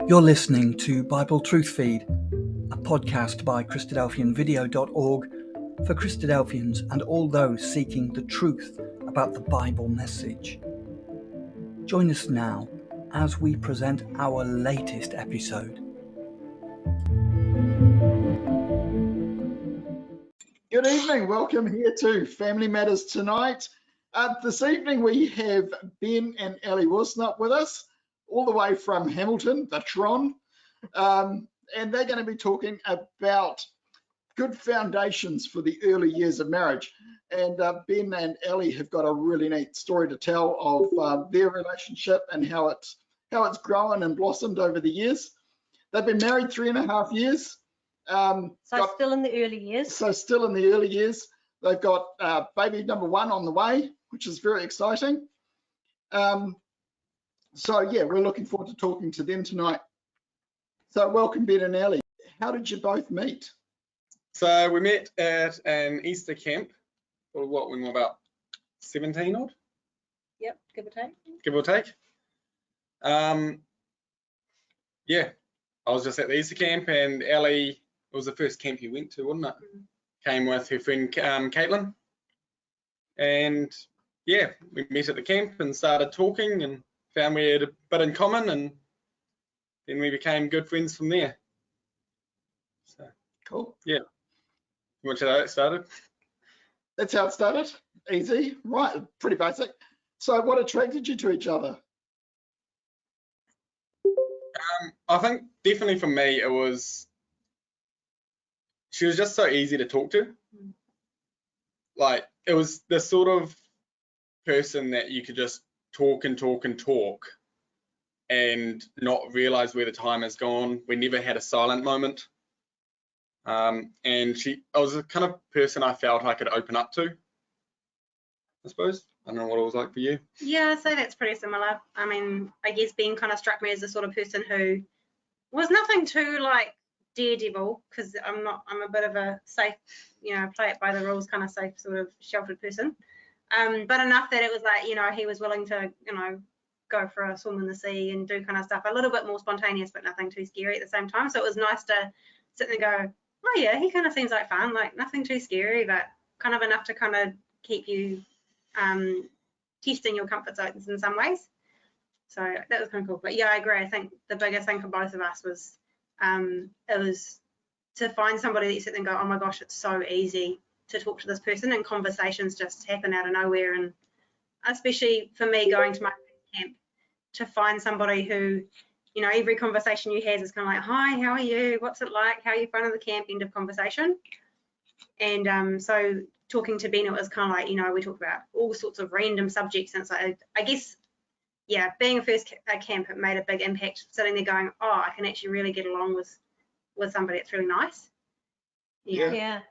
You're listening to Bible Truth Feed, a podcast by christadelphianvideo.org for Christadelphians and all those seeking the truth about the Bible message. Join us now as we present our latest episode. Good evening, welcome here to Family Matters Tonight. This evening we have Ben and Ellie Wilsnut with us, all the way from Hamilton, the Tron, and they're going to be talking about good foundations for the early years of marriage. And Ben and Ellie have got a really neat story to tell of their relationship and how it's grown and blossomed over the years. They've been married 3.5 years. Still in the early years. So still in the early years. They've got baby number 1 on the way, which is very exciting. So yeah, we're looking forward to talking to them tonight. So welcome, Ben and Ellie. How did you both meet? So we met at an Easter camp, or what, we were about 17 odd? Yep, give or take. Give or take. Yeah, I was just at the Easter camp, and Ellie, it was the first camp you went to, wasn't it? Mm-hmm. Came with her friend Caitlin, and yeah, we met at the camp and started talking and found we had a bit in common, and then we became good friends from there. So cool. Yeah. You want to know how it started? That's how it started. Easy, right? Pretty basic. So, what attracted you to each other? I think definitely for me, it was she was just so easy to talk to. Like, it was the sort of person that you could just talk and talk and talk and not realize where the time has gone. We never had a silent moment. And I was the kind of person I felt I could open up to, I suppose. I don't know what it was like for you. Yeah, I'd say that's pretty similar. I mean, I guess Ben kind of struck me as the sort of person who was nothing too like daredevil, because I'm a bit of a safe, play it by the rules kind of safe, sort of sheltered person. But enough that it was like, he was willing to, go for a swim in the sea and do kind of stuff a little bit more spontaneous, but nothing too scary at the same time. So it was nice to sit there and go, oh yeah, he kind of seems like fun, like nothing too scary, but kind of enough to kind of keep you testing your comfort zones in some ways. So that was kind of cool. But yeah, I agree. I think the biggest thing for both of us was it was to find somebody that you sit there and go, oh my gosh, it's so easy to talk to this person, and conversations just happen out of nowhere. And especially for me, going to my camp, to find somebody who, every conversation you have is kind of like, hi, how are you? What's it like? How are you finding the camp? End of conversation. And so talking to Ben, it was kind of like, we talked about all sorts of random subjects. And it's like, I guess, yeah, being a first camp, it made a big impact, sitting there going, oh, I can actually really get along with somebody. It's really nice. Yeah.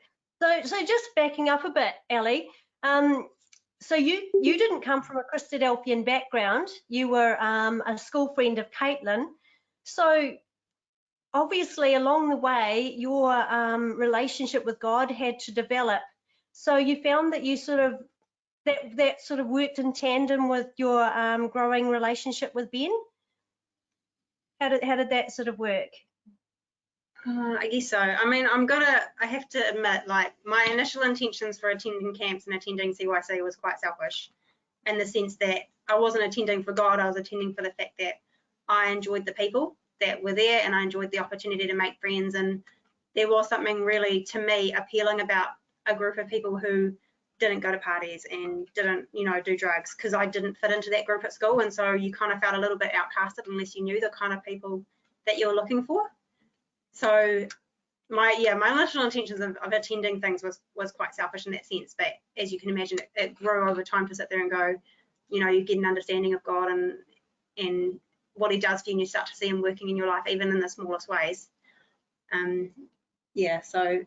So just backing up a bit, Ellie, so you didn't come from a Christadelphian background. You were a school friend of Caitlin. So obviously along the way, your relationship with God had to develop. So you found that you sort of, that sort of worked in tandem with your growing relationship with Ben? How did that sort of work? I guess so. I mean, I have to admit, like, my initial intentions for attending camps and attending CYC was quite selfish, in the sense that I wasn't attending for God, I was attending for the fact that I enjoyed the people that were there, and I enjoyed the opportunity to make friends. And there was something really, to me, appealing about a group of people who didn't go to parties and didn't, do drugs, because I didn't fit into that group at school. And so you kind of felt a little bit outcasted unless you knew the kind of people that you were looking for. So my initial intentions of attending things was quite selfish in that sense, but as you can imagine, it grew over time to sit there and go, you get an understanding of God and what he does for you, and you start to see him working in your life, even in the smallest ways. So I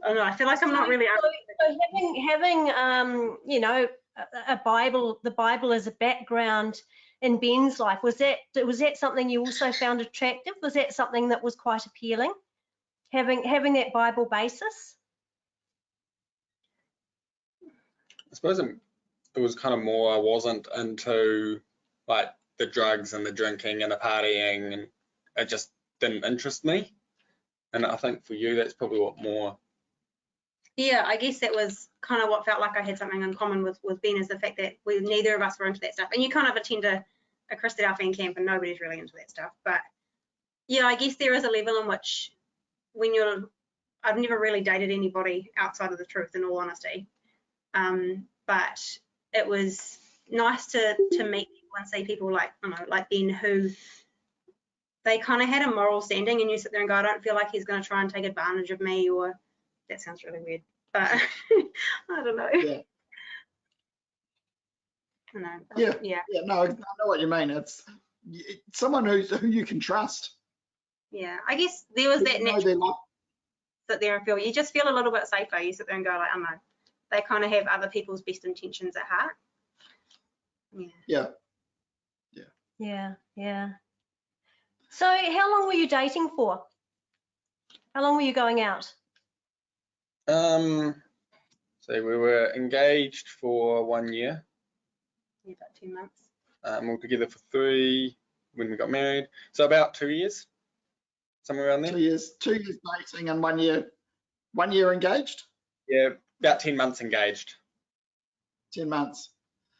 don't know, I feel like I'm not really. So having the Bible as a background in Ben's life, was that something you also found attractive? Was that something that was quite appealing, having that Bible basis? I suppose it was kind of more, I wasn't into like the drugs and the drinking and the partying, and it just didn't interest me. And I think for you, that's probably what more. Yeah, I guess that was kind of what felt like I had something in common with Ben, is the fact that neither of us were into that stuff. And you kind of attend a Christadelphian camp and nobody's really into that stuff. But yeah, I guess there is a level in which I've never really dated anybody outside of the truth, in all honesty. But it was nice to meet people and see people like, I don't know, like Ben, who they kind of had a moral standing, and you sit there and go, I don't feel like he's going to try and take advantage of me, or that sounds really weird, but I don't know. Yeah. I know. Yeah. No, I know what you mean. It's someone who you can trust. Yeah, I guess there was that natural sit there and feel, you just feel a little bit safer. You sit there and go like, I don't know, they kind of have other people's best intentions at heart. Yeah. So how long were you dating for? How long were you going out? So we were engaged for 1 year. Yeah, about 2 months. We were together for 3 when we got married. So about 2 years, somewhere around there. 2 years dating and 1 year engaged? Yeah, about 10 months engaged. 10 months.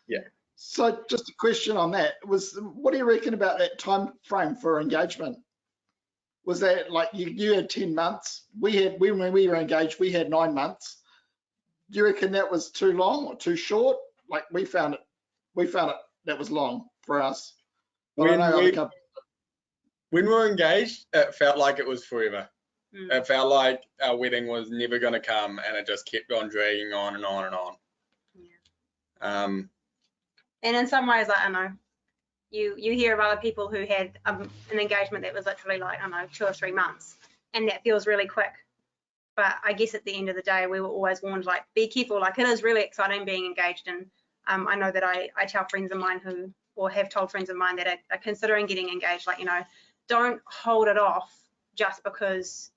Yeah. So just a question on that, what do you reckon about that time frame for engagement? Was that like you had 10 months? When we were engaged, we had 9 months. Do you reckon that was too long or too short? Like we found it that was long for us. When we were engaged, it felt like it was forever. It felt like our wedding was never going to come, and it just kept on dragging on and on and on. Yeah. And in some ways, like, I don't know, you hear of other people who had an engagement that was literally like, I don't know, 2 or 3 months, and that feels really quick. But I guess at the end of the day, we were always warned, like, be careful. Like, it is really exciting being engaged. And I know that I tell friends of mine or have told friends of mine that are considering getting engaged, like, don't hold it off just because,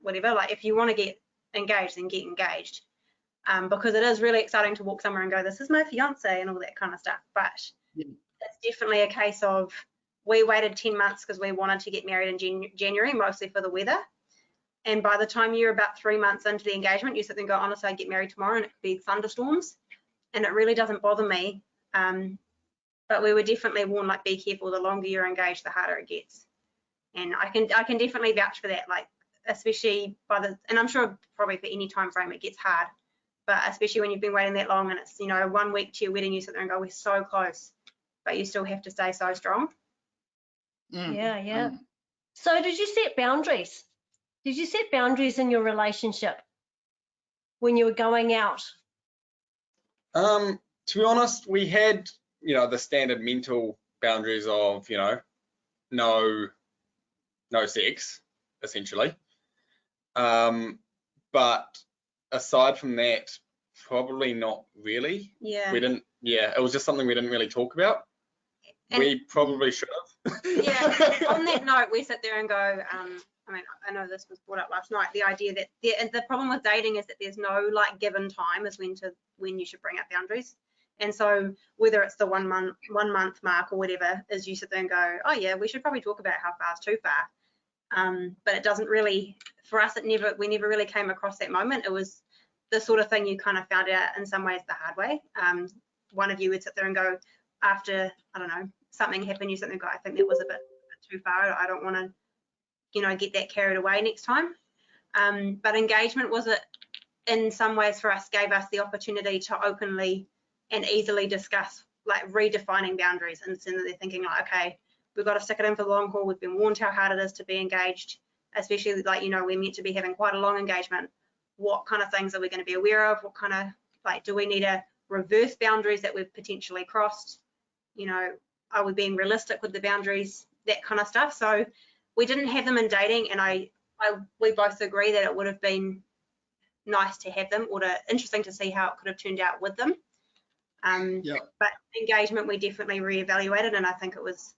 whatever. Like, if you want to get engaged, then get engaged. Because it is really exciting to walk somewhere and go, this is my fiance and all that kind of stuff. But it's definitely a case of, we waited 10 months because we wanted to get married in January, mostly for the weather. And by the time you're about 3 months into the engagement, you sit there and go, honestly, I'd get married tomorrow, and it could be thunderstorms. And it really doesn't bother me. But we were definitely warned, like, be careful, the longer you're engaged, the harder it gets. And I can definitely vouch for that, like, especially and I'm sure probably for any time frame it gets hard, but especially when you've been waiting that long and it's, 1 week to your wedding, you sit there and go, we're so close, but you still have to stay so strong. Yeah. So did you set boundaries? Did you set boundaries in your relationship when you were going out? To be honest, we had, the standard mental boundaries of, no sex, essentially. But aside from that, probably not really. Yeah. It was just something we didn't really talk about. And we probably should have. Yeah. On that note, we sit there and go, I know this was brought up last night, the idea that the problem with dating is that there's no like given time as when you should bring up boundaries. And so whether it's the 1 month mark or whatever, is you sit there and go, oh yeah, we should probably talk about how far is too far. But it doesn't really, for us, we never really came across that moment. It was the sort of thing you kind of found out in some ways the hard way. One of you would sit there and go, after, I don't know, something happened, you sit there and go, I think that was a bit too far. I don't want to, get that carried away next time. But engagement in some ways for us, gave us the opportunity to openly and easily discuss like redefining boundaries, instead of they're thinking like, okay, we've got to stick it in for the long haul. We've been warned how hard it is to be engaged, especially like, we're meant to be having quite a long engagement. What kind of things are we going to be aware of? What kind of, like, do we need to reverse boundaries that we've potentially crossed? Are we being realistic with the boundaries? That kind of stuff. So we didn't have them in dating, and we both agree that it would have been nice to have them, or interesting to see how it could have turned out with them. But engagement, we definitely reevaluated, and I think it was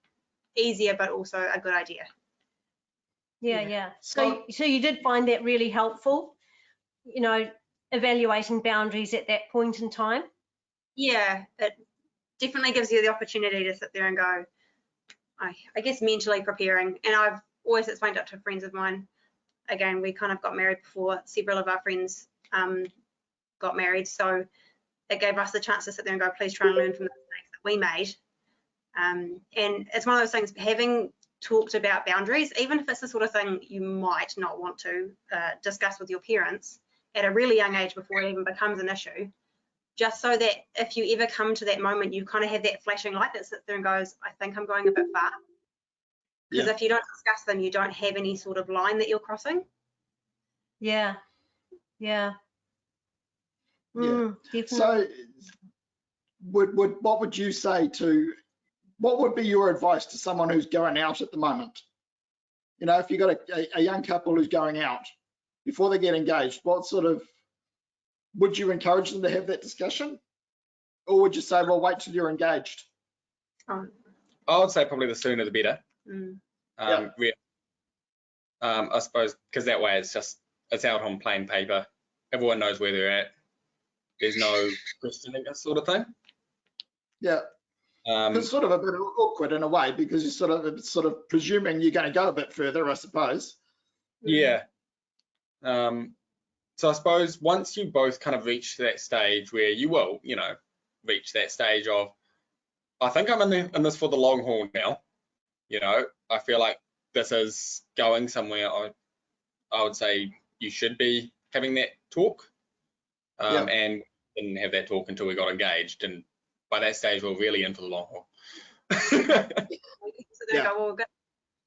easier, but also a good idea. Yeah. So you did find that really helpful, evaluating boundaries at that point in time? Yeah, it definitely gives you the opportunity to sit there and go, I guess mentally preparing. And I've always explained it to friends of mine. Again, we kind of got married before several of our friends got married, so it gave us the chance to sit there and go, please try and learn from the mistakes that we made. And it's one of those things, having talked about boundaries, even if it's the sort of thing you might not want to discuss with your parents at a really young age before it even becomes an issue, just so that if you ever come to that moment, you kind of have that flashing light that sits there and goes, I think I'm going a bit far. Because if you don't discuss them, you don't have any sort of line that you're crossing. Yeah. Definitely. So what would you say to, what would be your advice to someone who's going out at the moment? You know, if you got a young couple who's going out before they get engaged, what sort of, would you encourage them to have that discussion? Or would you say, well, wait till you're engaged? I would say probably the sooner the better. I suppose because that way it's out on plain paper. Everyone knows where they're at. There's no questioning this sort of thing. Yeah. It's sort of a bit awkward in a way because you're sort of presuming you're going to go a bit further, I suppose. Yeah. So I suppose once you both kind of reach that stage where you will, you know, reach that stage of, I think I'm in this for the long haul now. You know, I feel like this is going somewhere. I would say you should be having that talk, and didn't have that talk until we got engaged, and by that stage we're really in for the long haul.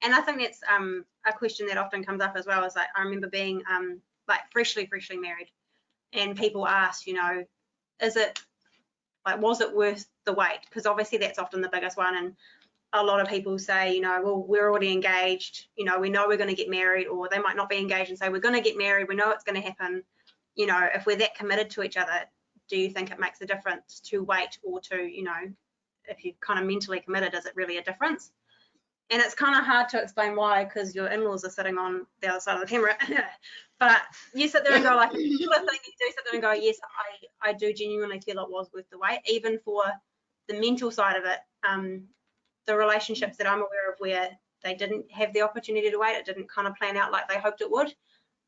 And I think that's a question that often comes up as well. Is like, I remember being like freshly married, and people ask, you know, is it like, was it worth the wait? Because obviously that's often the biggest one. And a lot of people say, you know, well, we're already engaged, you know, we know we're going to get married, or they might not be engaged and say, we're going to get married, we know it's going to happen. You know, if we're that committed to each other, do you think it makes a difference to wait, or to, you know, if you're kind of mentally committed, is it really a difference? And it's kind of hard to explain why, because your in-laws are sitting on the other side of the camera. But you sit there and go, like, sort of thing, you do sit there and go, yes, I do genuinely feel it was worth the wait, even for the mental side of it. The relationships that I'm aware of where they didn't have the opportunity to wait, it didn't kind of plan out like they hoped it would.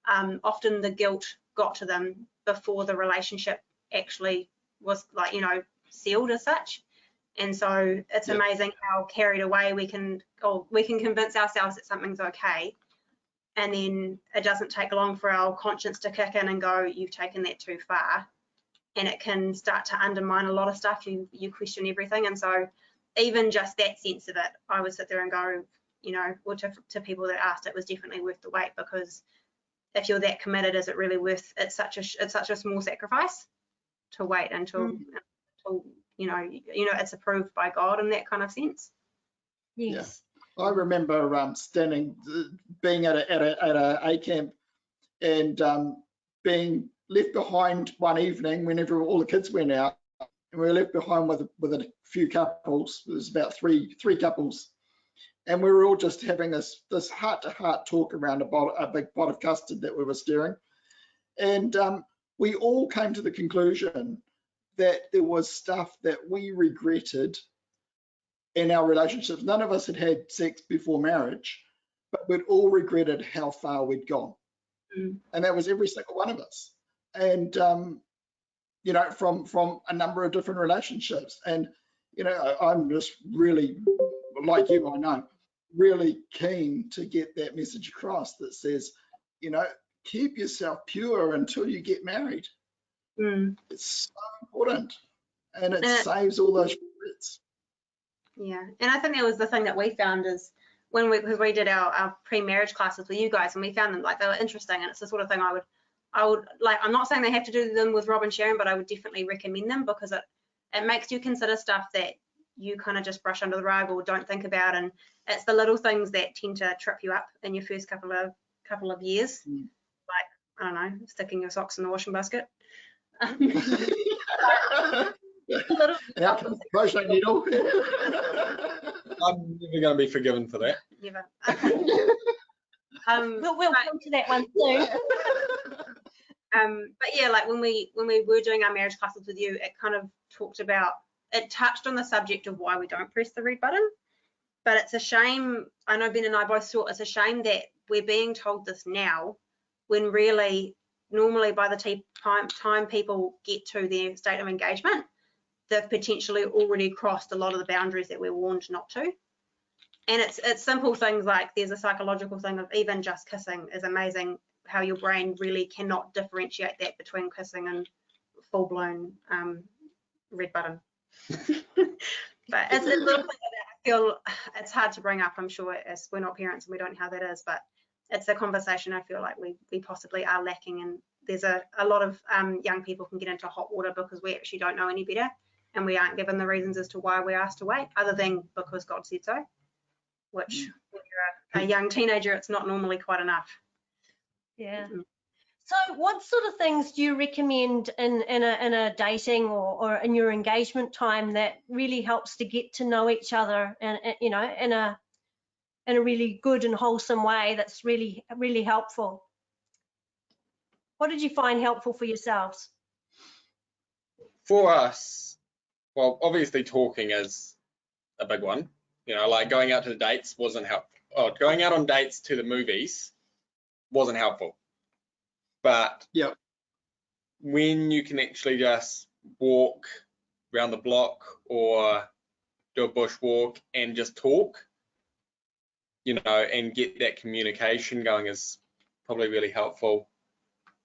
Often the guilt got to them before the relationship actually was, like, you know, sealed as such. And so it's amazing how carried away we can convince ourselves that something's okay, and then it doesn't take long for our conscience to kick in and go, you've taken that too far, and it can start to undermine a lot of stuff. You question everything. And so even just that sense of it, I would sit there and go, you know, or to people that asked, it was definitely worth the wait, because if you're that committed, is it really worth, it's such a small sacrifice to wait until you know it's approved by God in that kind of sense. Yes. Yeah. I remember being at a camp and being left behind one evening whenever all the kids went out, and we were left behind with a few couples. There was about three couples, and we were all just having this heart-to-heart talk around a big pot of custard that we were stirring, and we all came to the conclusion that there was stuff that we regretted in our relationships. None of us had sex before marriage, but we'd all regretted how far we'd gone. And that was every single one of us. And, you know, from a number of different relationships. And, you know, I'm just really, like you, I know, really keen to get that message across that says, you know, keep yourself pure until you get married. It's so important, and it saves all those regrets. Yeah, and I think that was the thing that we found is when we did our pre-marriage classes with you guys, and we found them, like, they were interesting, and it's the sort of thing I would like. I'm not saying they have to do them with Rob and Sharon, but I would definitely recommend them, because it makes you consider stuff that you kind of just brush under the rug or don't think about, and it's the little things that tend to trip you up in your first couple of years, like, I don't know, sticking your socks in the washing basket. Crochet needle. I'm never going to be forgiven for that. Never. We'll come to that one soon. But yeah, like when we were doing our marriage classes with you, it kind of talked about it touched on the subject of why we don't press the red button. But it's a shame, I know Ben and I both thought it's a shame that we're being told this now, when really, normally by the time people get to their state of engagement, they've potentially already crossed a lot of the boundaries that we're warned not to. And it's simple things like, there's a psychological thing of even just kissing is amazing, how your brain really cannot differentiate that between kissing and full-blown red button. But it's little things like that. I feel it's hard to bring up, I'm sure, as we're not parents and we don't know how that is, but it's a conversation I feel like we possibly are lacking, and there's a lot of young people can get into hot water because we actually don't know any better, and we aren't given the reasons as to why we're asked to wait, other than because God said so, which when you're a young teenager, it's not normally quite enough. Yeah. So what sort of things do you recommend in a dating or in your engagement time that really helps to get to know each other, and you know, in a really good and wholesome way that's really, really helpful? What did you find helpful for yourselves? For us, well, obviously talking is a big one. You know, like going out to the dates wasn't helpful. Oh, going out on dates to the movies wasn't helpful. But Yep. when you can actually just walk around the block or do a bush walk and just talk, you know, and get that communication going is probably really helpful.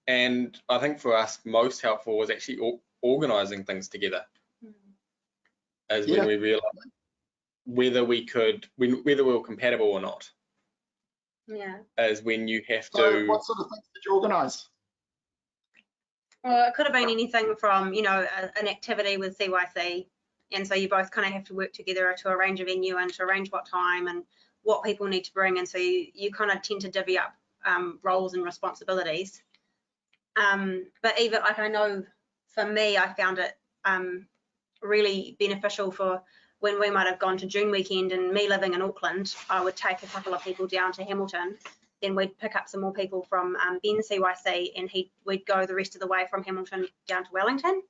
And I think for us, most helpful was actually organising things together, as when we realised whether we were compatible or not. Yeah. As when you have to. So what sort of things did you organise? Well, it could have been anything from, you know, an activity with CYC, and so you both kind of have to work together to arrange a venue and to arrange what time and what people need to bring, and so you kind of tend to divvy up roles and responsibilities. But even like, I know for me, I found it really beneficial for when we might have gone to June weekend, and me living in Auckland, I would take a couple of people down to Hamilton, then we'd pick up some more people from Ben's CYC, and we'd go the rest of the way from Hamilton down to Wellington.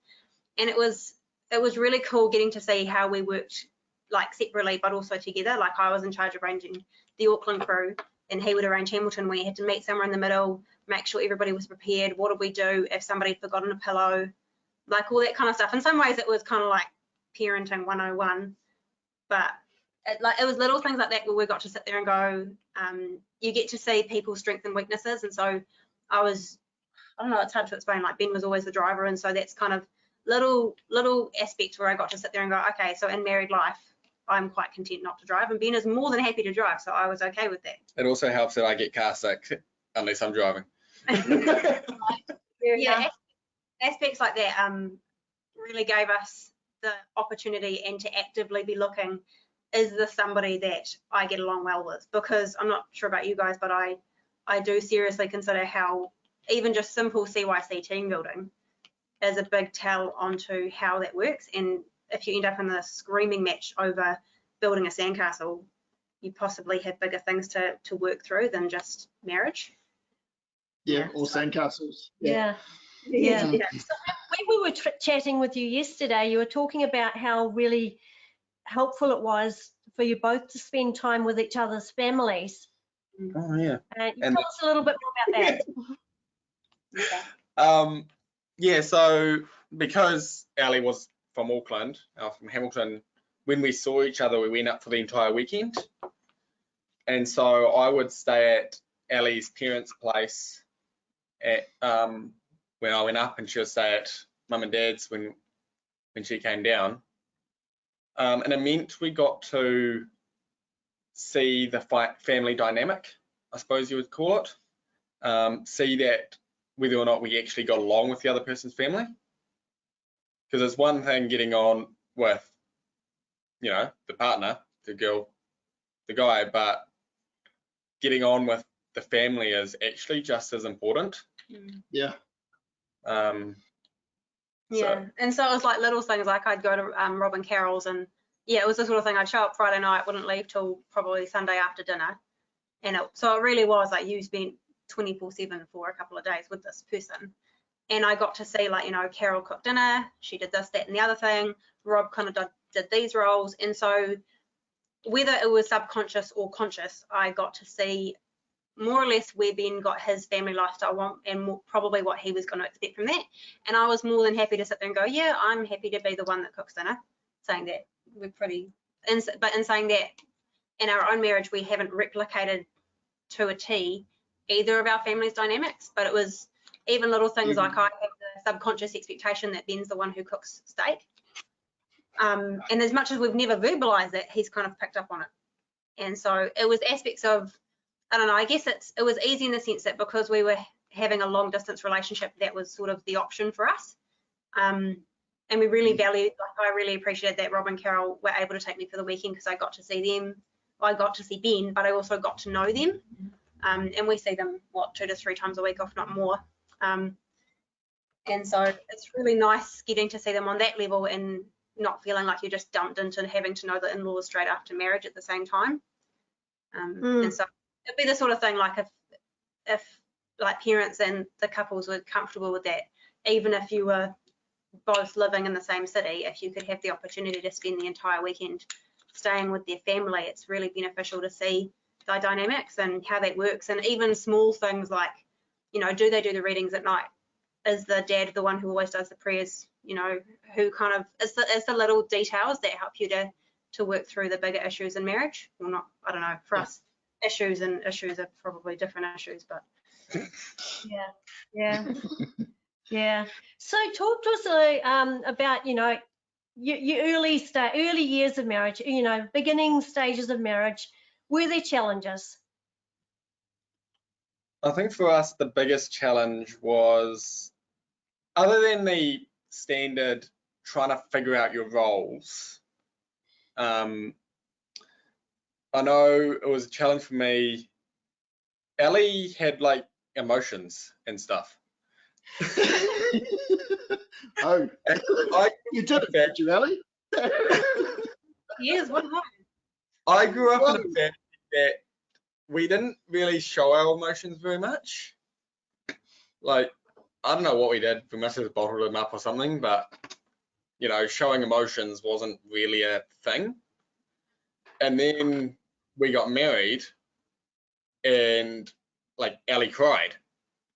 And it was really cool getting to see how we worked, like separately but also together. Like I was in charge of arranging the Auckland crew, and he would arrange Hamilton. We had to meet somewhere in the middle, make sure everybody was prepared. What did we do if somebody had forgotten a pillow? Like all that kind of stuff. In some ways it was kind of like parenting 101, but it was little things like that where we got to sit there and go, you get to see people's strengths and weaknesses. And so I don't know, it's hard to explain, like Ben was always the driver, and so that's kind of little aspects where I got to sit there and go, okay, so in married life I'm quite content not to drive, and Ben is more than happy to drive, so I was okay with that. It also helps that I get car sick unless I'm driving. Yeah, aspects like that really gave us the opportunity and to actively be looking, is this somebody that I get along well with? Because I'm not sure about you guys, but I do seriously consider how even just simple CYC team building is a big tell onto how that works. And if you end up in a screaming match over building a sandcastle, you possibly have bigger things to work through than just marriage. Yeah, or sandcastles. Yeah. So when we were chatting with you yesterday, you were talking about how really helpful it was for you both to spend time with each other's families. Oh yeah. You tell us a little bit more about that. Yeah, so because Ali was from Auckland, from Hamilton, when we saw each other, we went up for the entire weekend. And so I would stay at Ali's parents' place at when I went up, and she would stay at Mum and Dad's when she came down. And it meant we got to see the family dynamic, I suppose you would call it. See that whether or not we actually got along with the other person's family. Because it's one thing getting on with, you know, the partner, the girl, the guy, but getting on with the family is actually just as important. Yeah. Yeah, and so it was like little things, like I'd go to Rob and Carol's, and yeah, it was the sort of thing, I'd show up Friday night, wouldn't leave till probably Sunday after dinner, and so it really was like you spent 24/7 for a couple of days with this person, And I got to see, like, Carol cooked dinner, she did this, that, and the other thing. Rob kind of did these roles. And so whether it was subconscious or conscious, I got to see more or less where Ben got his family lifestyle and probably what he was going to expect from that. And I was more than happy to sit there and go, yeah, I'm happy to be the one that cooks dinner, saying that we're pretty, but in saying that in our own marriage, we haven't replicated to a T either of our family's dynamics, but it was even little things like I have the subconscious expectation that Ben's the one who cooks steak. And as much as we've never verbalized it, he's kind of picked up on it. And so it was aspects of, I don't know, I guess it was easy in the sense that because we were having a long distance relationship, that was sort of the option for us. And we really valued, like, I really appreciated that Rob and Carol were able to take me for the weekend because I got to see them. I got to see Ben, but I also got to know them. And we see them, 2 to 3 times a week, if not more. And so it's really nice getting to see them on that level and not feeling like you're just dumped into having to know the in-laws straight after marriage at the same time. And so it'd be the sort of thing, like, if like parents and the couples were comfortable with that, even if you were both living in the same city, if you could have the opportunity to spend the entire weekend staying with their family, it's really beneficial to see the dynamics and how that works. And even small things like, do they do the readings at night? Is the dad the one who always does the prayers? Who kind of is the little details that help you to work through the bigger issues in marriage? Well, not, I don't know, for us, issues are probably different issues, but yeah. So talk to us about your early years of marriage, beginning stages of marriage. Were there challenges? I think for us the biggest challenge was, other than the standard trying to figure out your roles, I know it was a challenge for me. Ellie had like emotions and stuff. Oh, you did it, did you, Ellie? yes, what happened? I grew up in a family that we didn't really show our emotions very much. Like, I don't know what we did. We must have bottled them up or something, but showing emotions wasn't really a thing. And then we got married, and like Ellie cried,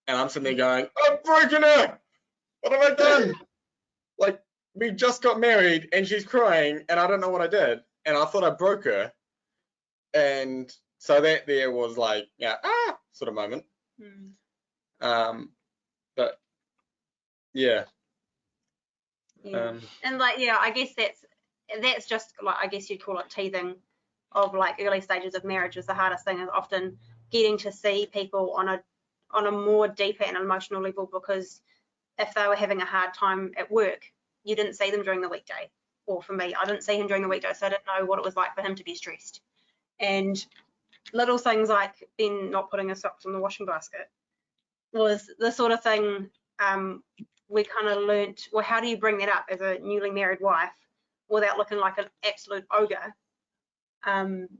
and I'm sitting there going, "I've broken her. What have I done?" Like, we just got married, and she's crying, and I don't know what I did, and I thought I broke her, and so that there was like, sort of moment. But yeah. And like, I guess that's just like, I guess you'd call it teething of like early stages of marriage is the hardest thing, is often getting to see people on a more deeper and emotional level, because if they were having a hard time at work, you didn't see them during the weekday. Or for me, I didn't see him during the weekday, so I didn't know what it was like for him to be stressed. And little things like Ben not putting his socks in the washing basket was the sort of thing we kind of learnt, well, how do you bring that up as a newly married wife without looking like an absolute ogre,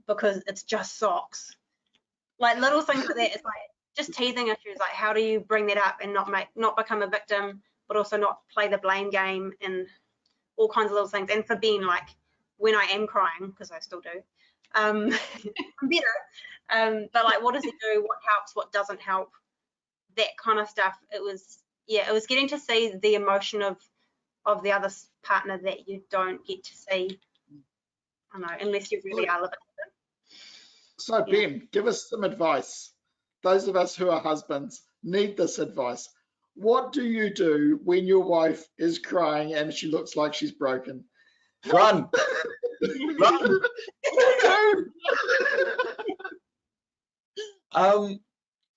because it's just socks. Like little things like that, it's like just teething issues, like how do you bring that up and not become a victim, but also not play the blame game and all kinds of little things. And for Ben, like when I am crying, because I still do, I'm better, but like what does he do, what helps, what doesn't help, that kind of stuff. It was getting to see the emotion of the other partner that you don't get to see, I don't know, unless you really are living with them. So Ben, give us some advice. Those of us who are husbands need this advice. What do you do when your wife is crying and she looks like she's broken? Run. Run.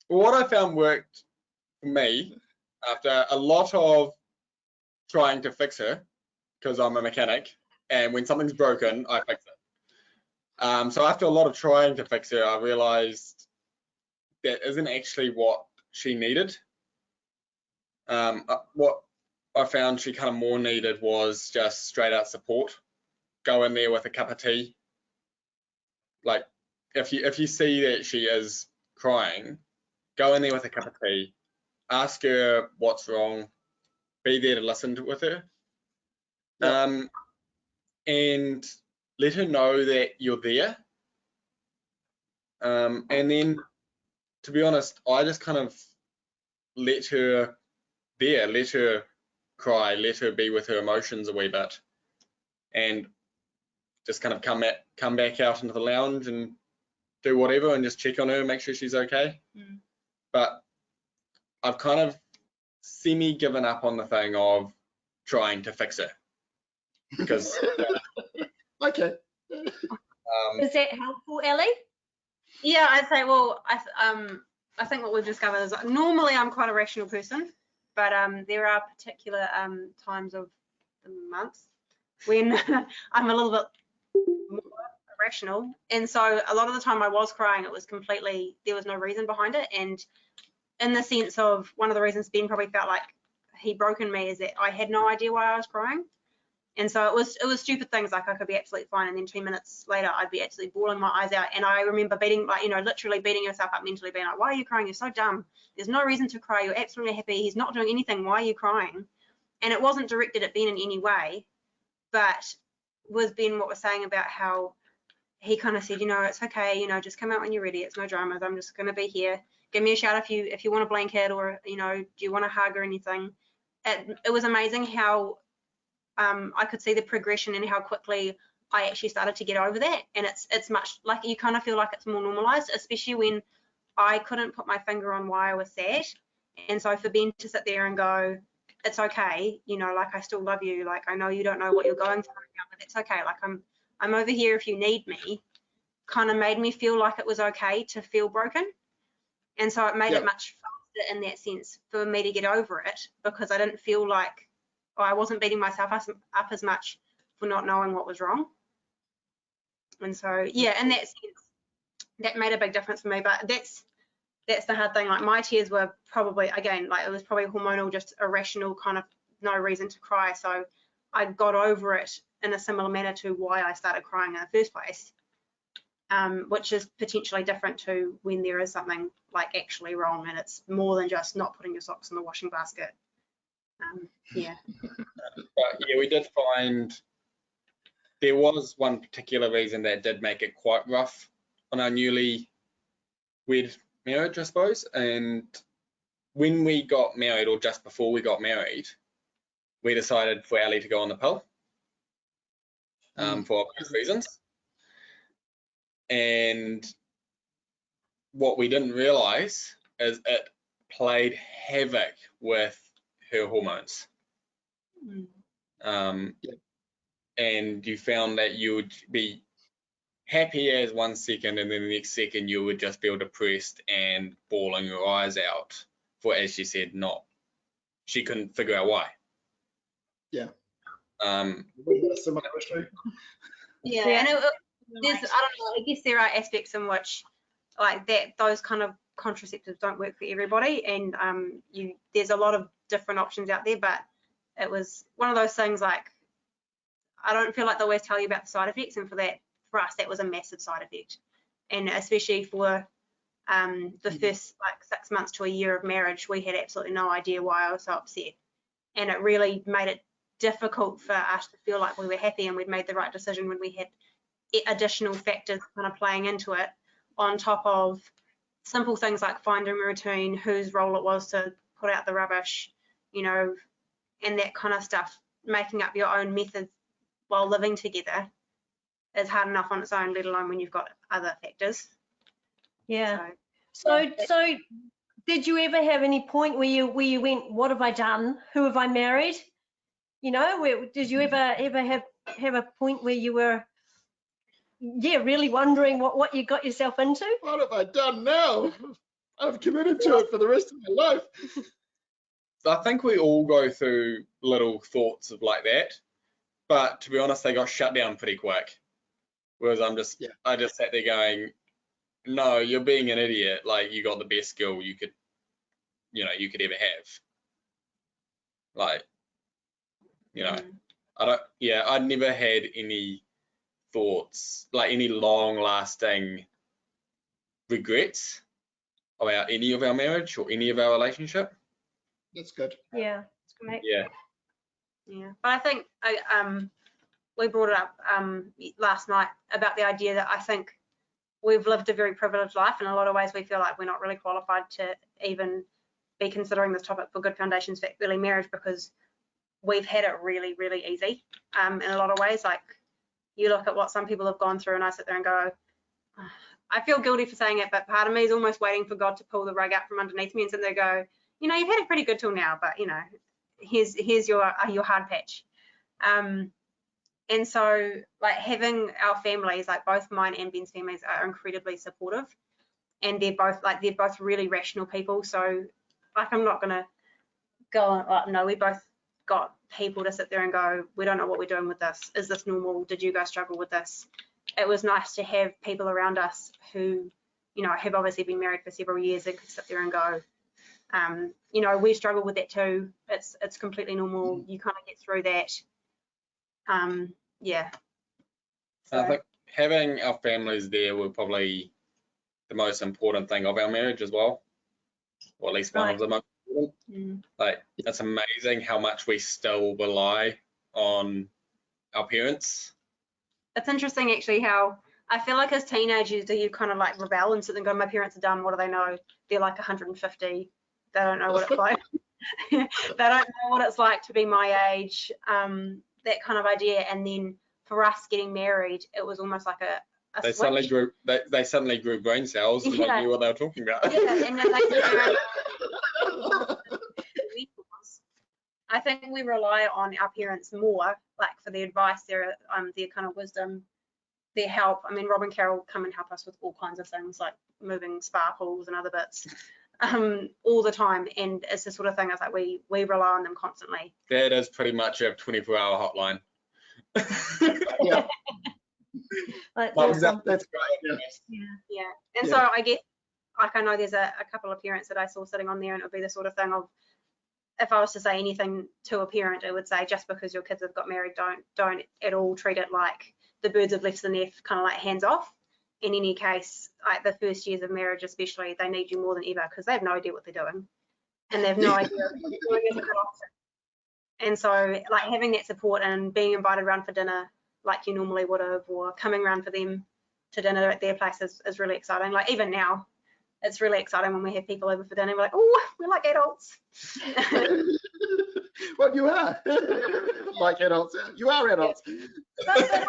What I found worked for me, after a lot of trying to fix her, because I'm a mechanic, and when something's broken, I fix it. So after a lot of trying to fix her, I realized that isn't actually what she needed. What I found she kind of more needed was just straight out support. Go in there with a cup of tea. Like if you see that she is crying, go in there with a cup of tea, ask her what's wrong, be there to listen with her. And let her know that you're there. And then, to be honest, I just kind of let her there, let her cry, let her be with her emotions a wee bit, and just kind of come back out into the lounge and do whatever and just check on her, make sure she's okay. But I've kind of semi given up on the thing of trying to fix her, because Okay. Is that helpful, Ellie? Yeah, I'd say, well, I think what we've discovered is normally I'm quite a rational person, but there are particular times of the month when I'm a little bit more irrational. And so a lot of the time I was crying, it was completely, there was no reason behind it. And in the sense of, one of the reasons Ben probably felt like he broken me is that I had no idea why I was crying. And so it was stupid things, like I could be absolutely fine, and then 2 minutes later I'd be absolutely bawling my eyes out. And I remember beating, like, you know, literally beating yourself up mentally, being like, why are you crying? You're so dumb. There's no reason to cry. You're absolutely happy. He's not doing anything. Why are you crying? And it wasn't directed at Ben in any way, but was Ben what was saying about how he kind of said, you know, it's okay, you know, just come out when you're ready. It's no dramas. I'm just going to be here. Give me a shout if you want a blanket, or, you know, do you want a hug or anything? It was amazing how I could see the progression and how quickly I actually started to get over that. And it's much, like, you kind of feel like it's more normalized, especially when I couldn't put my finger on why I was sad. And so for Ben to sit there and go, it's okay, you know, like, I still love you, like, I know you don't know what you're going through right now, but it's okay, like, I'm over here if you need me, kind of made me feel like it was okay to feel broken. And so it made it much faster in that sense for me to get over it, because I didn't feel like, I wasn't beating myself up as much for not knowing what was wrong. And so, yeah, in that sense, that made a big difference for me. But that's the hard thing. Like, my tears were probably, again, like, it was probably hormonal, just irrational, kind of no reason to cry. So I got over it in a similar manner to why I started crying in the first place, which is potentially different to when there is something like actually wrong, and it's more than just not putting your socks in the washing basket. Yeah. But yeah, we did find there was one particular reason that did make it quite rough on our newly wed marriage, I suppose. And when we got married, or just before we got married, we decided for Ali to go on the pill for obvious reasons. And what we didn't realize is it played havoc with her hormones. And you found that you would be happy as 1 second, and then the next second you would just feel depressed and bawling your eyes out for, as she said, she couldn't figure out why. Yeah. Similar issue. Yeah, and there's, I don't know, I guess there are aspects in which, like, that those kind of contraceptives don't work for everybody, and there's a lot of different options out there, but it was one of those things, like, I don't feel like they always tell you about the side effects, and for us that was a massive side effect. And especially for the first, like, 6 months to a year of marriage, we had absolutely no idea why I was so upset, and it really made it difficult for us to feel like we were happy and we'd made the right decision when we had additional factors kind of playing into it, on top of simple things like finding a routine, whose role it was to put out the rubbish, you know, and that kind of stuff. Making up your own methods while living together is hard enough on its own, let alone when you've got other factors. Yeah. So did you ever have any point where you went, what have I done? Who have I married? You know, did you ever have a point where you were, really wondering what you got yourself into? What have I done now? I've committed to it for the rest of my life. I think we all go through little thoughts of like that, but to be honest, they got shut down pretty quick. Whereas I just sat there going, no, you're being an idiot. Like, you got the best girl you could ever have. Like, you know, I'd never had any thoughts, like any long-lasting regrets about any of our marriage or any of our relationship. That's good. Yeah. Yeah. Yeah, but I think we brought it up last night about the idea that I think we've lived a very privileged life. In a lot of ways, we feel like we're not really qualified to even be considering this topic for good foundations for early marriage, because we've had it really, really easy in a lot of ways. Like, you look at what some people have gone through and I sit there and go, I feel guilty for saying it, but part of me is almost waiting for God to pull the rug out from underneath me and sit there and go, you know, you've had it pretty good till now, but you know, here's your hard patch. And so, like, having our families, like both mine and Ben's families, are incredibly supportive, and they're both really rational people. So, like, I'm not gonna go like, no, we both got people to sit there and go, we don't know what we're doing with this. Is this normal? Did you guys struggle with this? It was nice to have people around us who, you know, have obviously been married for several years and could sit there and go, you know, we struggle with that too. It's completely normal. You kind of get through that. Yeah. So, I think having our families there were probably the most important thing of our marriage as well, or at least one of the most important. Like, it's amazing how much we still rely on our parents. it's interesting actually how I feel like as teenagers, do you kind of like rebel and sit there and go, my parents are dumb, what do they know? They're like 150. They don't know what it's like. They don't know what it's like to be my age, that kind of idea. And then for us getting married, it was almost like a They switch. suddenly grew brain cells and they knew what they were talking about. Yeah, and then they I think we rely on our parents more, like for their advice, their kind of wisdom, their help. I mean, Rob and Carol come and help us with all kinds of things, like moving sparkles and other bits, all the time. And it's the sort of thing that's like we rely on them constantly. That is pretty much a 24-hour hotline. Yeah. That's That's great. Yeah. And Yeah. so I guess, like, I know there's a couple of parents that I saw sitting on there, and it would be the sort of thing of, if I was to say anything to a parent, it would say, just because your kids have got married, don't at all treat it like the birds have left the nest, kind of like hands off. In any case, like the first years of marriage especially, they need you more than ever, because they have no idea what they're doing, and they have no idea what they're doing as a good option. And so, like, having that support and being invited around for dinner like you normally would have, or coming around for them to dinner at their place is really exciting. Like, even now, it's really exciting when we have people over for dinner. We're like, oh, we're like adults. Well, you are like adults. You are adults. But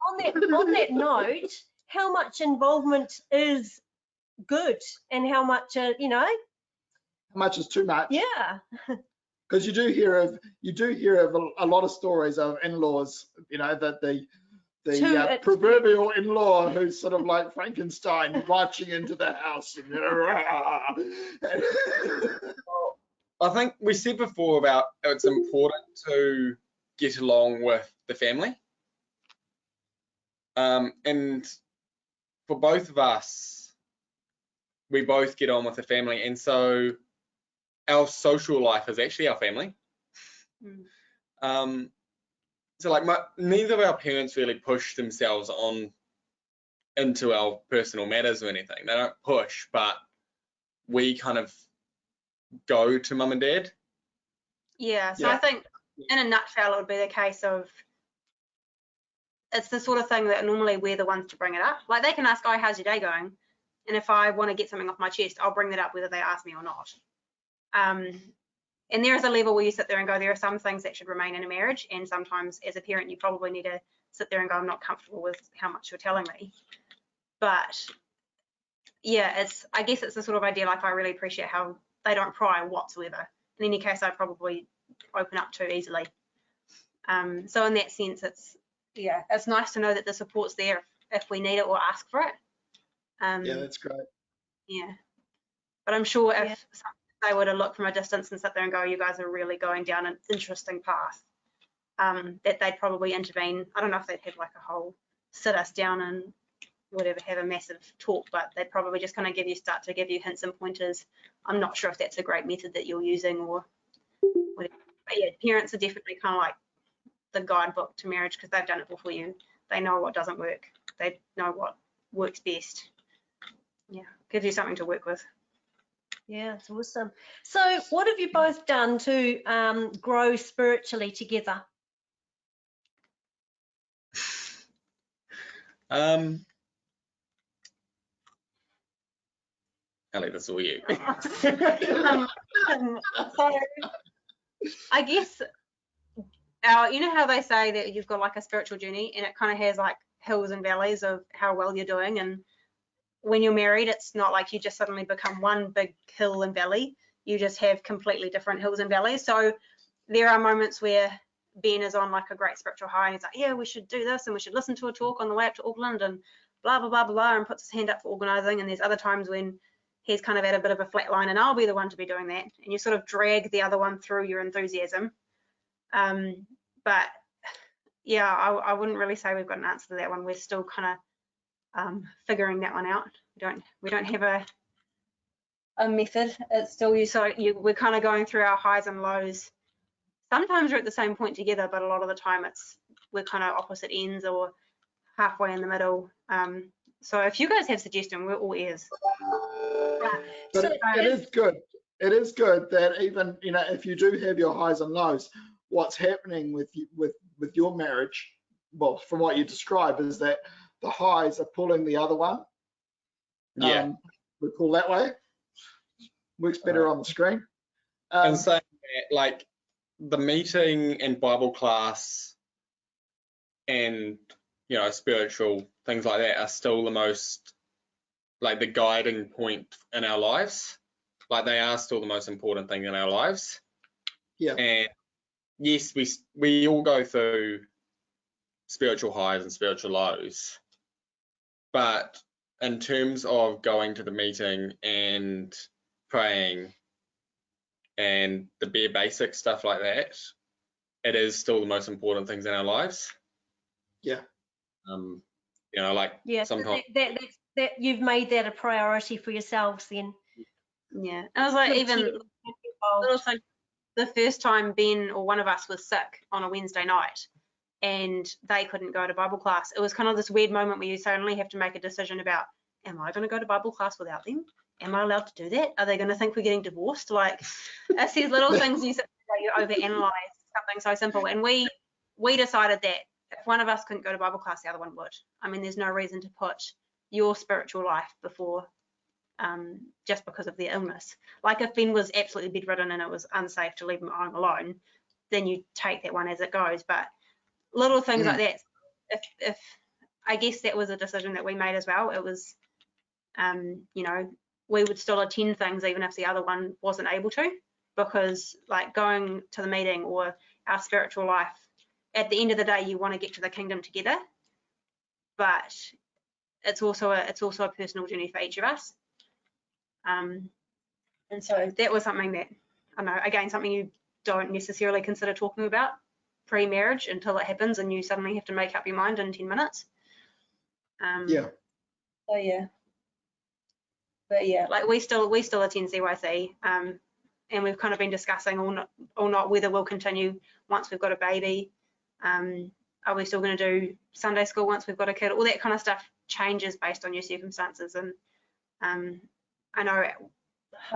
on that note, how much involvement is good, and how much, you know? How much is too much? Yeah. Because you do hear of a lot of stories of in-laws, you know, that the proverbial in-law who's sort of like Frankenstein marching into the house. I think we said before about it's important to get along with the family. And for both of us, we both get on with the family, and so our social life is actually our family. So like neither of our parents really push themselves on into our personal matters or anything. They don't push, but we kind of go to mum and dad. Yeah, so I think in a nutshell, it would be the case of, it's the sort of thing that normally we're the ones to bring it up. Like, they can ask, oh, how's your day going? And if I want to get something off my chest, I'll bring that up whether they ask me or not. And there is a level where you sit there and go, there are some things that should remain in a marriage, and sometimes as a parent you probably need to sit there and go, I'm not comfortable with how much you're telling me. But yeah, I guess it's the sort of idea, like, I really appreciate how they don't pry whatsoever. In any case, I probably open up too easily. So in that sense, it's nice to know that the support's there if we need it or ask for it. Yeah, that's great. Yeah, but I'm sure if they were to look from a distance and sit there and go, you guys are really going down an interesting path, that they'd probably intervene. I don't know if they'd have like a whole sit us down and whatever, have a massive talk, but they'd probably just kind of start to give you hints and pointers. I'm not sure if that's a great method that you're using or whatever. But yeah, parents are definitely kind of like the guidebook to marriage, because they've done it before you. They know what doesn't work. They know what works best. Yeah, gives you something to work with. Yeah, it's awesome. So what have you both done to grow spiritually together? Ellie, that's all you. So I guess you know how they say that you've got like a spiritual journey and it kind of has like hills and valleys of how well you're doing, and when you're married it's not like you just suddenly become one big hill and valley, you just have completely different hills and valleys. So there are moments where Ben is on like a great spiritual high and he's like, yeah, we should do this and we should listen to a talk on the way up to Auckland and blah blah blah blah blah, and puts his hand up for organising. And there's other times when he's kind of at a bit of a flat line and I'll be the one to be doing that, and you sort of drag the other one through your enthusiasm. But yeah, I wouldn't really say we've got an answer to that one. We're still kind of figuring that one out. We don't have a method. It's still we're kind of going through our highs and lows. Sometimes we're at the same point together, but a lot of the time we're kind of opposite ends or halfway in the middle. So if you guys have suggestions, we're all ears. But So it is good. It is good that even, you know, if you do have your highs and lows, what's happening with your marriage, well, from what you describe, is that the highs are pulling the other one. Yeah. We pull that way. Works better on the screen. And saying that, like, the meeting and Bible class and, you know, spiritual things like that are still the most, like, the guiding point in our lives. Like, they are still the most important thing in our lives. Yeah. And yes, we all go through spiritual highs and spiritual lows, but in terms of going to the meeting and praying and the bare basic stuff like that, it is still the most important things in our lives. Yeah. You know, like, yeah, sometimes that you've made that a priority for yourselves then. Yeah, I was like, even little thing, the first time Ben or one of us was sick on a Wednesday night and they couldn't go to Bible class, it was kind of this weird moment where you suddenly have to make a decision about, am I going to go to Bible class without them? Am I allowed to do that? Are they going to think we're getting divorced? Like, it's these little things you overanalyze something so simple. And we decided that if one of us couldn't go to Bible class, the other one would. I mean, there's no reason to put your spiritual life before just because of their illness. Like, if Ben was absolutely bedridden and it was unsafe to leave him home alone, then you take that one as it goes. But little things like that, if I guess that was a decision that we made as well. It was, you know, we would still attend things even if the other one wasn't able to, because like going to the meeting or our spiritual life, at the end of the day, you want to get to the kingdom together, but it's also a personal journey for each of us. And so that was something that, I don't know, again, something you don't necessarily consider talking about pre-marriage until it happens and you suddenly have to make up your mind in 10 minutes. Yeah. So yeah. But yeah, like we still attend CYC, and we've kind of been discussing or not whether we'll continue once we've got a baby. Are we still going to do Sunday school once we've got a kid? All that kind of stuff changes based on your circumstances. And I know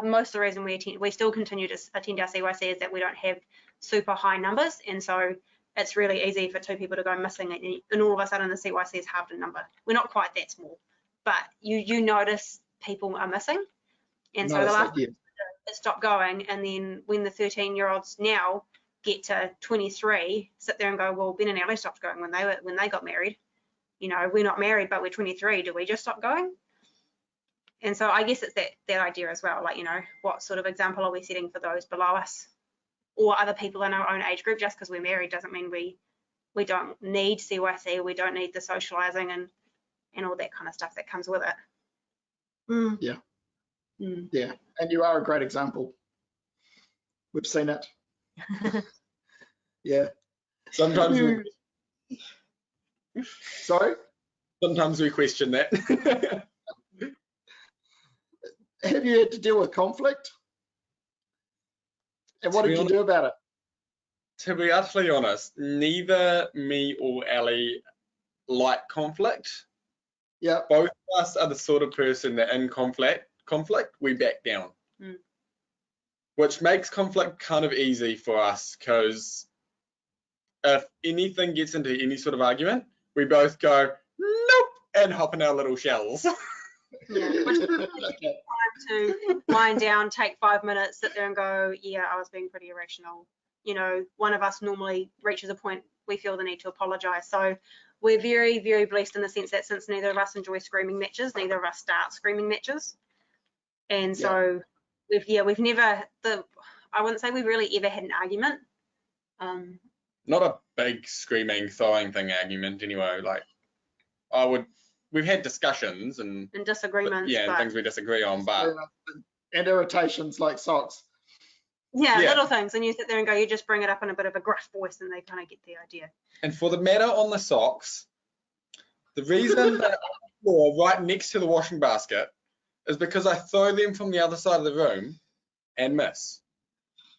most of the reason we still continue to attend our CYC is that we don't have super high numbers, and so it's really easy for two people to go missing, and all of a sudden the CYC is halved in number. We're not quite that small, but you notice people are missing, and so the last it stopped going. And then when the 13-year-olds now get to 23, sit there and go, well, Ben and Ellie stopped going when they got married. You know, we're not married, but we're 23. Do we just stop going? And so I guess it's that idea as well. Like, you know, what sort of example are we setting for those below us or other people in our own age group? Just because we're married doesn't mean we don't need CYC, we don't need the socializing and all that kind of stuff that comes with it. Yeah. Yeah, and you are a great example. We've seen it. Yeah. sometimes Sorry? sometimes we question that. Have you had to deal with conflict? And what did you do about it? To be utterly honest, neither me or Ellie like conflict. Yeah. Both of us are the sort of person that in conflict we back down. which makes conflict kind of easy for us, because if anything gets into any sort of argument, we both go, nope, and hop in our little shells. Yeah, which is time to wind down, take 5 minutes, sit there and go, yeah, I was being pretty irrational. You know, one of us normally reaches a point we feel the need to apologise. So we're very, very blessed in the sense that since neither of us enjoy screaming matches, neither of us start screaming matches. And so we've never, I wouldn't say we've really ever had an argument. Not a big screaming, throwing thing argument anyway. Like, we've had discussions and disagreements. Yeah, and things we disagree on, but. And irritations like socks. Yeah, little things, and you sit there and go, you just bring it up in a bit of a gruff voice and they kind of get the idea. And for the matter on the socks, the reason they're on the floor right next to the washing basket is because I throw them from the other side of the room and miss.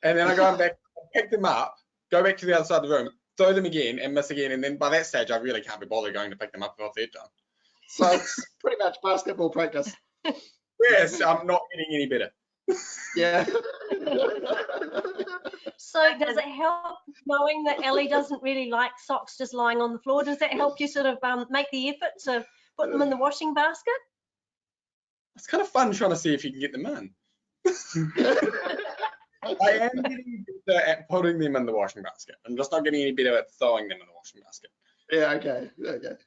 And then I go back, pick them up, go back to the other side of the room, throw them again and miss again. And then by that stage, I really can't be bothered going to pick them up if I've third time. So it's pretty much basketball practice. Yes, I'm not getting any better. Yeah. So does it help knowing that Ellie doesn't really like socks just lying on the floor? Does that help you sort of make the effort to put them in the washing basket? It's kind of fun trying to see if you can get them in. I am getting better at putting them in the washing basket. I'm just not getting any better at throwing them in the washing basket. Yeah, okay.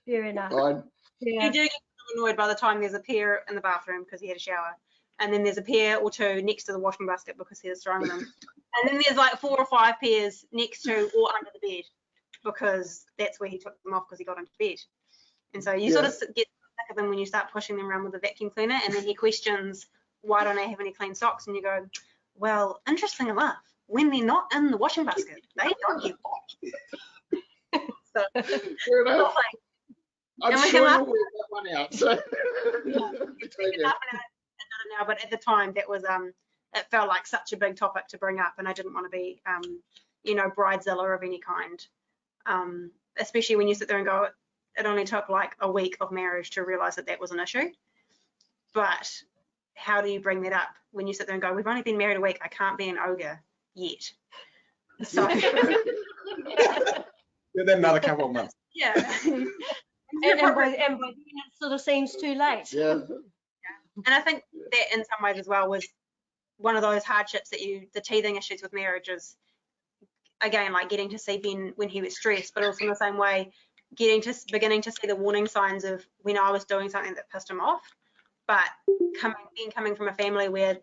Fair enough. Fine. Yeah. You do get annoyed by the time there's a pair in the bathroom because he had a shower, and then there's a pair or two next to the washing basket because he was throwing them, and then there's like 4 or 5 pairs next to or under the bed because that's where he took them off because he got into bed. And so you sort of get sick of them when you start pushing them around with the vacuum cleaner, and then he questions, why don't I have any clean socks? And you go, well, interesting enough, when they're not in the washing basket, they don't get washed. So, fair enough. I'm sure we'll work that one out. So. Now, but at the time that was it felt like such a big topic to bring up, and I didn't want to be you know, bridezilla of any kind, especially when you sit there and go, it only took like a week of marriage to realize that that was an issue. But how do you bring that up when you sit there and go, we've only been married a week, I can't be an ogre yet? So Give that another couple of months. yeah. And by then it sort of seems too late. Yeah. And I think that in some ways as well was one of those hardships that the teething issues with marriage is, again, like getting to see Ben when he was stressed, but also in the same way, beginning to see the warning signs of when I was doing something that pissed him off. But coming from a family where,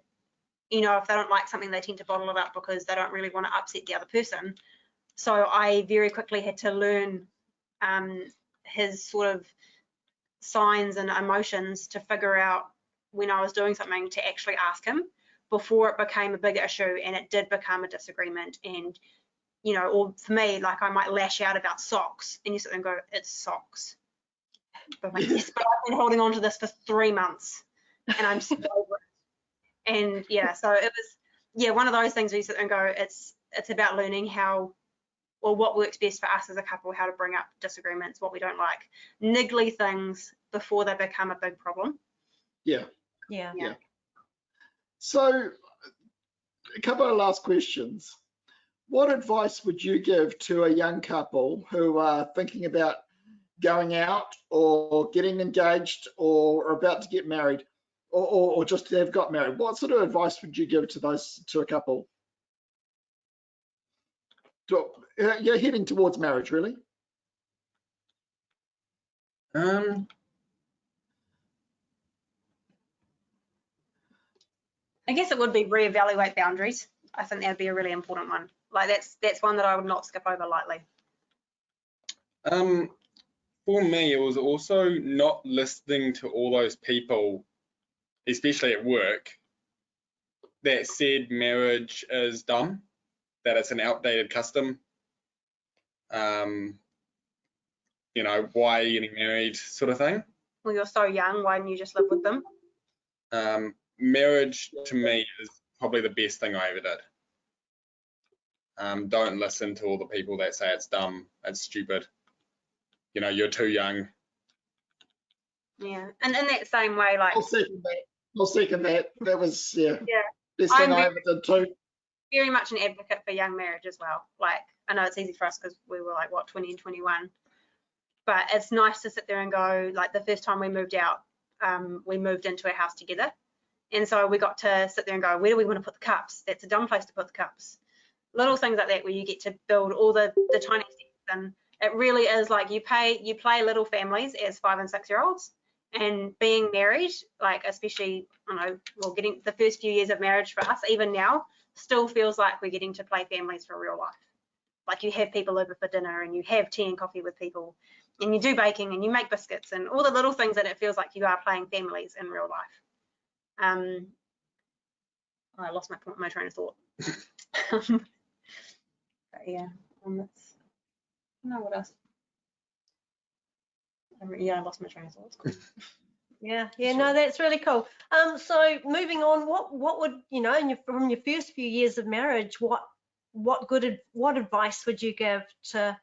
you know, if they don't like something, they tend to bottle it up because they don't really want to upset the other person. So I very quickly had to learn his sort of signs and emotions to figure out when I was doing something to actually ask him before it became a bigger issue and it did become a disagreement. And, you know, or for me, like I might lash out about socks and you sit there and go, it's socks. But I'm like, yes, but I've been holding on to this for 3 months and I'm so over it. And yeah, so it was, yeah, one of those things where you sit there and go, it's about learning how, or what works best for us as a couple, how to bring up disagreements, what we don't like, niggly things before they become a big problem. Yeah. So a couple of last questions. What advice would you give to a young couple who are thinking about going out or getting engaged or about to get married or just have got married? What sort of advice would you give to a couple? You're heading towards marriage, really? I guess it would be reevaluate boundaries. I think that would be a really important one. Like that's one that I would not skip over lightly. For me, it was also not listening to all those people, especially at work, that said marriage is dumb, that it's an outdated custom. You know, why are you getting married, sort of thing. Well, you're so young, why didn't you just live with them? Marriage to me is probably the best thing I ever did. Don't listen to all the people that say it's dumb, it's stupid. You know, you're too young. Yeah, and in that same way, like I'll second that. That was, yeah. Best thing I ever did too. Very much an advocate for young marriage as well. Like, I know it's easy for us because we were like, what, 20 and 21. But it's nice to sit there and go, like the first time we moved out, we moved into a house together. And so we got to sit there and go, where do we want to put the cups? That's a dumb place to put the cups. Little things like that where you get to build all the tiny steps. And it really is like you play little families as 5 and 6 year olds. And being married, like especially, I don't know, well, getting the first few years of marriage for us, even now, still feels like we're getting to play families for real life. Like you have people over for dinner and you have tea and coffee with people and you do baking and you make biscuits and all the little things that it feels like you are playing families in real life. I lost my train of thought. But yeah, that's, no, what else? Yeah, I lost my train of thought. Cool. Yeah, no, that's really cool. So moving on, what would, you know, from your first few years of marriage, what advice would you give to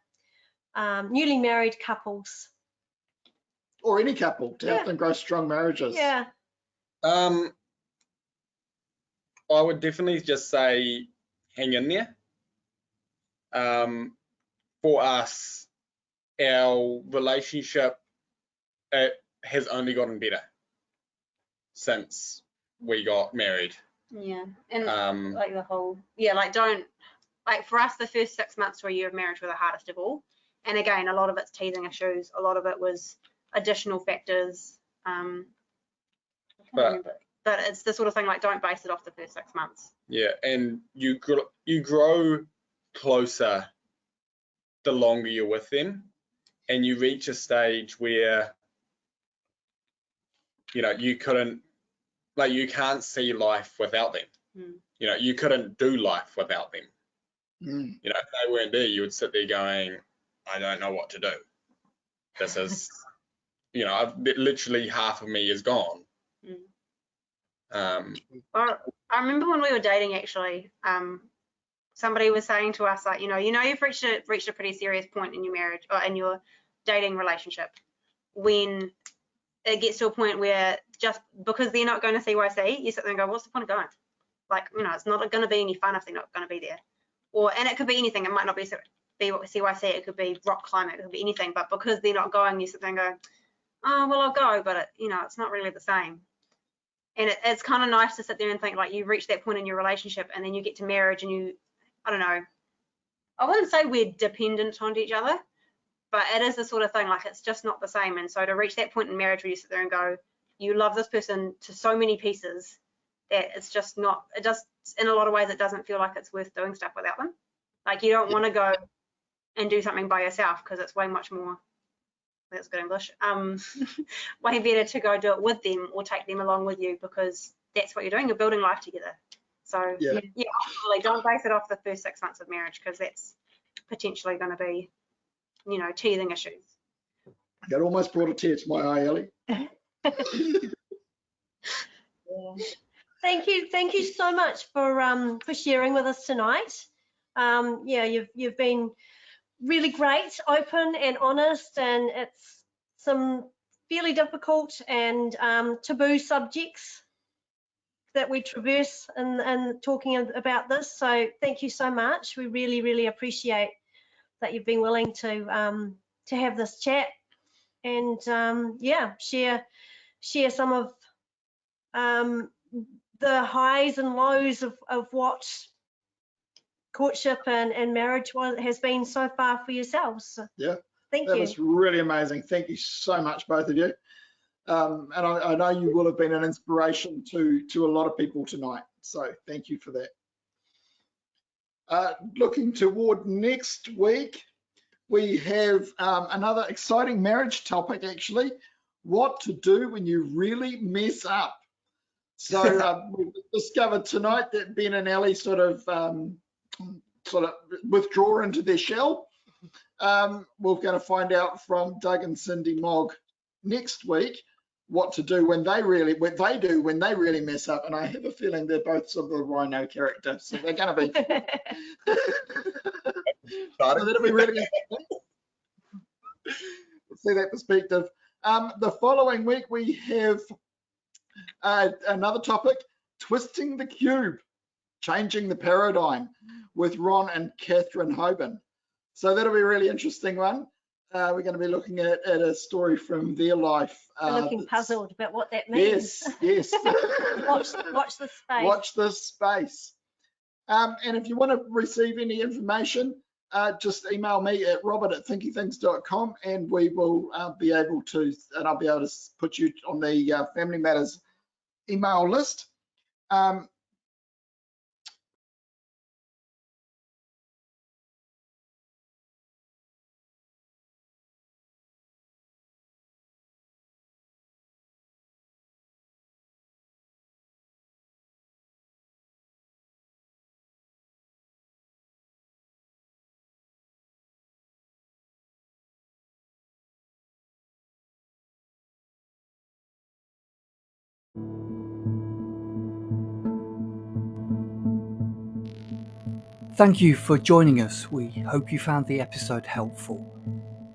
newly married couples? Or any couple to help them grow strong marriages. Yeah. I would definitely just say hang in there. For us, our relationship, it has only gotten better since we got married. Yeah, and like the whole, like don't, like for us, the first 6 months to a year of marriage were the hardest of all. And again, a lot of it's teething issues. A lot of it was additional factors. But it's the sort of thing like don't base it off the first 6 months. Yeah, and you grow closer the longer you're with them, and you reach a stage where, you know, you can't see life without them. You know, you couldn't do life without them. You know, if they weren't there, you would sit there going, I don't know what to do. This is, you know, literally half of me is gone. I remember when we were dating, actually, somebody was saying to us, like, you know, you've reached a pretty serious point in your marriage or in your dating relationship when it gets to a point where just because they're not going to CYC, you sit there and go, what's the point of going? Like, you know, it's not going to be any fun if they're not going to be there. And it could be anything. It might not be CYC. It could be rock climbing. It could be anything. But because they're not going, you sit there and go, oh, well, I'll go. But, you know, it's not really the same. And it's kind of nice to sit there and think like you've reached that point in your relationship and then you get to marriage and I don't know, I wouldn't say we're dependent on each other, but it is the sort of thing like it's just not the same. And so to reach that point in marriage where you sit there and go, you love this person to so many pieces that it's just not, it just, in a lot of ways, it doesn't feel like it's worth doing stuff without them. Like you don't want to go and do something by yourself because it's way much more, that's good English, way better to go do it with them or take them along with you because that's what you're doing, you're building life together. So yeah, absolutely, don't base it off the first 6 months of marriage because that's potentially going to be, you know, teething issues. That almost brought a tear to my eye, Ellie. Thank you so much for sharing with us tonight. You've been really great, open and honest, and it's some fairly difficult and taboo subjects that we traverse in talking about this. So thank you so much. We really, really appreciate that you've been willing to have this chat and share some of the highs and lows of what courtship and marriage has been so far for yourselves. Yeah, thank you. That was really amazing. Thank you so much, both of you. And I know you will have been an inspiration to a lot of people tonight. So thank you for that. Looking toward next week, we have another exciting marriage topic, actually, what to do when you really mess up. So we've discovered tonight that Ben and Ellie sort of withdraw into their shell. We're going to find out from Doug and Cindy Mogg next week what to do when they really mess up. And I have a feeling they're both sort of the rhino character, so they're going to be. So that'll be really interesting. See that perspective. The following week we have another topic, Twisting the Cube, Changing the Paradigm with Ron and Catherine Hoban. So that'll be a really interesting one. We're going to be looking at a story from their life. I'm looking puzzled about what that means. Yes. Watch this space. Watch this space. And if you want to receive any information, just email me at robert@thinkythings.com, and we will be able to, and I'll be able to put you on the Family Matters email list. Thank you for joining us. We hope you found the episode helpful.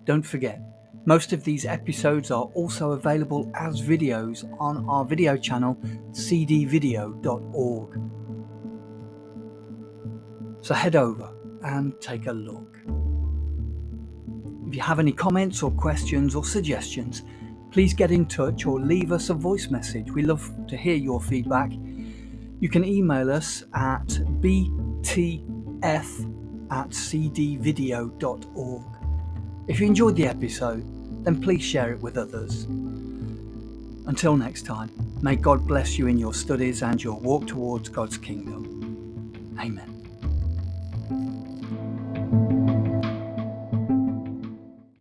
Don't forget, most of these episodes are also available as videos on our video channel, cdvideo.org. So head over and take a look. If you have any comments or questions or suggestions, please get in touch or leave us a voice message. We love to hear your feedback. You can email us at btf@cdvideo.org. If you enjoyed the episode, then please share it with others. Until next time, may God bless you in your studies and your walk towards God's kingdom. Amen.